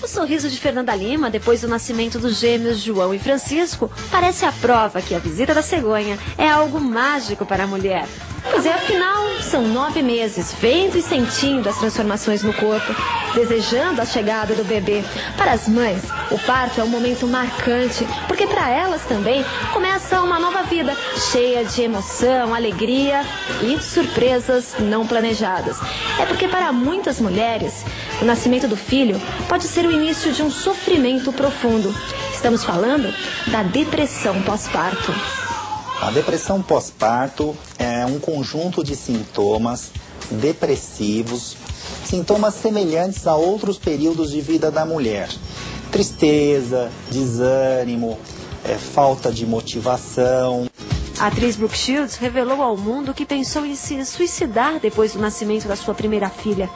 O sorriso de Fernanda Lima, depois do nascimento dos gêmeos João e Francisco, parece a prova que a visita da cegonha é algo mágico para a mulher. Pois é, afinal, são 9 meses, vendo e sentindo as transformações no corpo, desejando a chegada do bebê. Para as mães, o parto é um momento marcante, porque para elas também começa uma nova vida, cheia de emoção, alegria e surpresas não planejadas. É porque para muitas mulheres, o nascimento do filho pode ser o início de um sofrimento profundo. Estamos falando da depressão pós-parto. A depressão pós-parto é um conjunto de sintomas depressivos, sintomas semelhantes a outros períodos de vida da mulher. Tristeza, desânimo, falta de motivação. A atriz Brooke Shields revelou ao mundo que pensou em se suicidar depois do nascimento da sua primeira filha.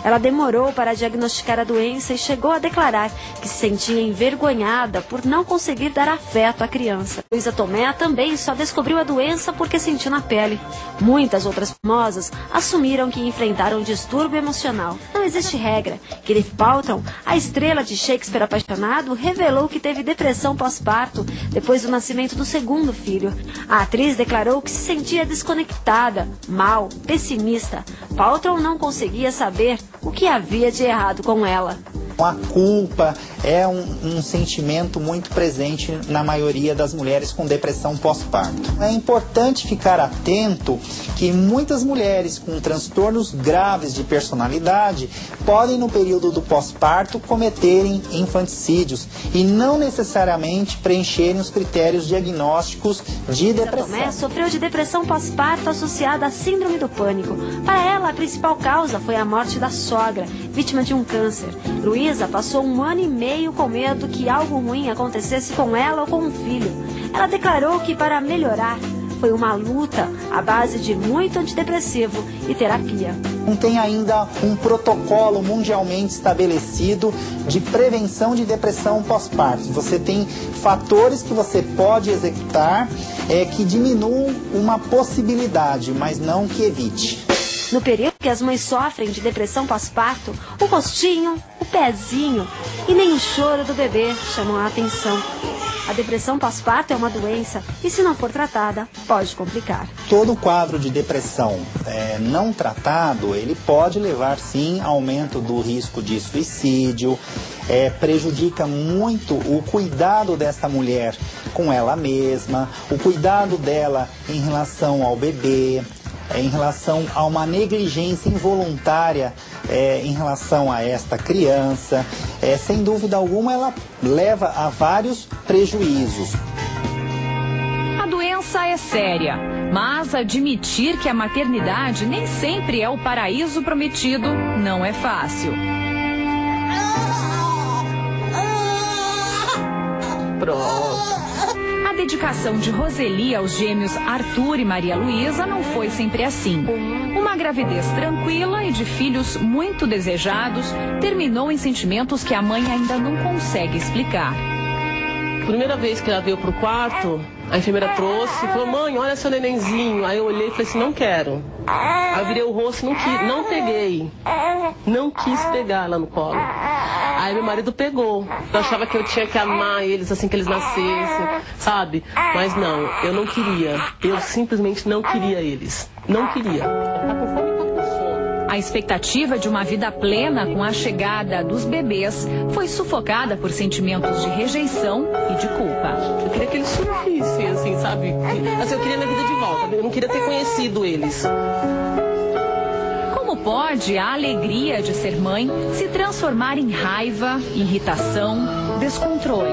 Ela demorou para diagnosticar a doença e chegou a declarar que se sentia envergonhada por não conseguir dar afeto à criança. Luísa Tomé também só descobriu a doença porque sentiu na pele. Muitas outras famosas assumiram que enfrentaram um distúrbio emocional. Não existe regra. Gwyneth Paltrow, a estrela de Shakespeare apaixonado, revelou que teve depressão pós-parto depois do nascimento do segundo filho. A atriz declarou que se sentia desconectada, mal, pessimista. Paltrow não conseguia saber o que havia de errado com ela. A culpa é um sentimento muito presente na maioria das mulheres com depressão pós-parto. É importante ficar atento que muitas mulheres com transtornos graves de personalidade podem, no período do pós-parto, cometerem infanticídios e não necessariamente preencherem os critérios diagnósticos de depressão. Tomé sofreu de depressão pós-parto associada à síndrome do pânico. Para ela, a principal causa foi a morte da sogra, vítima de um câncer. Luísa passou 1 ano e meio com medo que algo ruim acontecesse com ela ou com um filho. Ela declarou que para melhorar foi uma luta à base de muito antidepressivo e terapia. Não tem ainda um protocolo mundialmente estabelecido de prevenção de depressão pós-parto. Você tem fatores que você pode executar que diminuam uma possibilidade, mas não que evite. No período que as mães sofrem de depressão pós-parto, o rostinho, o pezinho e nem o choro do bebê chamam a atenção. A depressão pós-parto é uma doença e, se não for tratada, pode complicar. Todo quadro de depressão não tratado, ele pode levar, sim, a aumento do risco de suicídio, prejudica muito o cuidado dessa mulher com ela mesma, o cuidado dela em relação ao bebê, em relação a uma negligência involuntária em relação a esta criança. Sem dúvida alguma, ela leva a vários prejuízos. A doença é séria, mas admitir que a maternidade nem sempre é o paraíso prometido não é fácil. Pronto. A dedicação de Roseli aos gêmeos Arthur e Maria Luísa não foi sempre assim. Uma gravidez tranquila e de filhos muito desejados terminou em sentimentos que a mãe ainda não consegue explicar. Primeira vez que ela veio pro quarto, a enfermeira trouxe e falou: mãe, olha seu nenenzinho. Aí eu olhei e falei assim: não quero. Aí eu virei o rosto, não peguei. Não quis pegar ela no colo. Aí meu marido pegou. Eu achava que eu tinha que amar eles assim que eles nascessem, sabe? Mas não, eu não queria. Eu simplesmente não queria eles. Não queria. Tá com fome, tá com sono. A expectativa de uma vida plena com a chegada dos bebês foi sufocada por sentimentos de rejeição e de culpa. Eu queria que eles surgissem, assim, sabe? Assim, eu queria minha vida de volta. Eu não queria ter conhecido eles. Como pode a alegria de ser mãe se transformar em raiva, irritação, descontrole?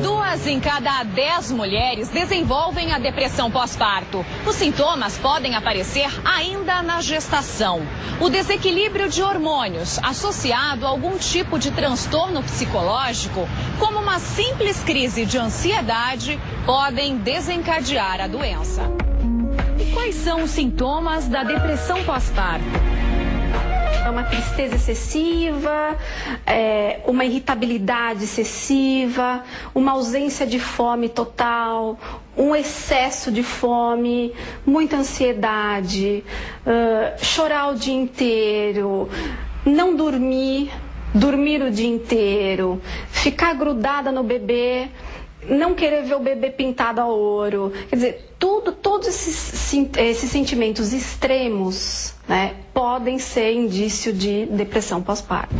2 em cada 10 mulheres desenvolvem a depressão pós-parto. Os sintomas podem aparecer ainda na gestação. O desequilíbrio de hormônios associado a algum tipo de transtorno psicológico, como uma simples crise de ansiedade, podem desencadear a doença. E quais são os sintomas da depressão pós-parto? É uma tristeza excessiva, uma irritabilidade excessiva, uma ausência de fome total, um excesso de fome, muita ansiedade, chorar o dia inteiro, não dormir, dormir o dia inteiro, ficar grudada no bebê, não querer ver o bebê pintado a ouro. Quer dizer, todos esses sentimentos extremos, né, podem ser indício de depressão pós-parto.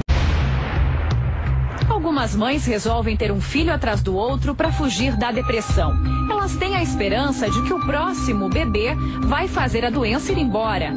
Algumas mães resolvem ter um filho atrás do outro para fugir da depressão. Elas têm a esperança de que o próximo bebê vai fazer a doença ir embora.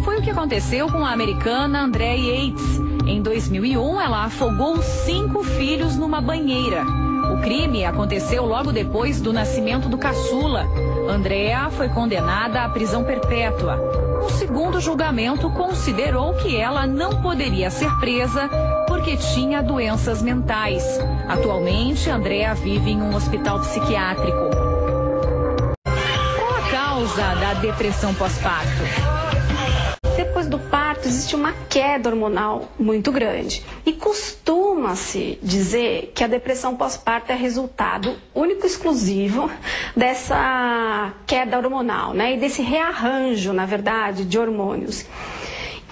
Foi o que aconteceu com a americana Andrea Yates. Em 2001, ela afogou 5 filhos numa banheira. O crime aconteceu logo depois do nascimento do caçula. Andrea foi condenada à prisão perpétua. Um segundo julgamento considerou que ela não poderia ser presa porque tinha doenças mentais. Atualmente, Andrea vive em um hospital psiquiátrico. Qual a causa da depressão pós-parto? Depois do parto existe uma queda hormonal muito grande e costuma-se dizer que a depressão pós-parto é resultado único e exclusivo dessa queda hormonal, né? E desse rearranjo, na verdade, de hormônios.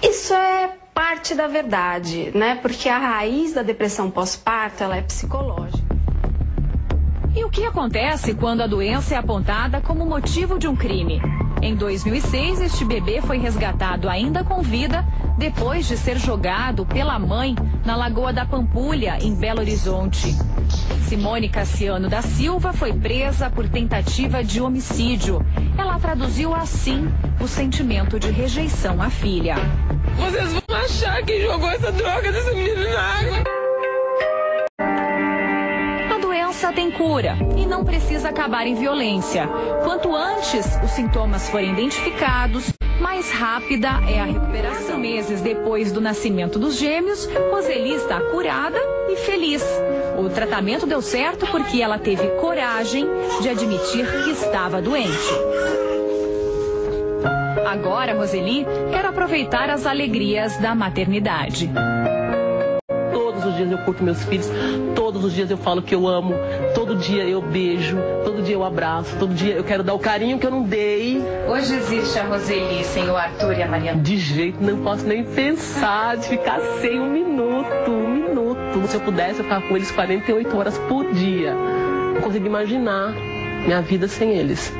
Isso é parte da verdade, né? Porque a raiz da depressão pós-parto, ela é psicológica. E o que acontece quando a doença é apontada como motivo de um crime? Em 2006, este bebê foi resgatado ainda com vida depois de ser jogado pela mãe na Lagoa da Pampulha, em Belo Horizonte. Simone Cassiano da Silva foi presa por tentativa de homicídio. Ela traduziu assim o sentimento de rejeição à filha. Vocês vão achar que jogou essa droga dessa menina na água. A doença tem cura e não precisa acabar em violência. Quanto antes os sintomas forem identificados, mais rápida é a recuperação. Meses depois do nascimento dos gêmeos, Roseli está curada e feliz. O tratamento deu certo porque ela teve coragem de admitir que estava doente. Agora, Roseli quer aproveitar as alegrias da maternidade. Todos os dias eu curto meus filhos, todos os dias eu falo que eu amo, todo dia eu beijo, todo dia eu abraço, todo dia eu quero dar o carinho que eu não dei. Hoje existe a Roseli sem o Arthur e a Mariana? De jeito, não posso nem pensar de ficar sem um minuto. Se eu pudesse, eu ficava com eles 48 horas por dia. Não consigo imaginar minha vida sem eles.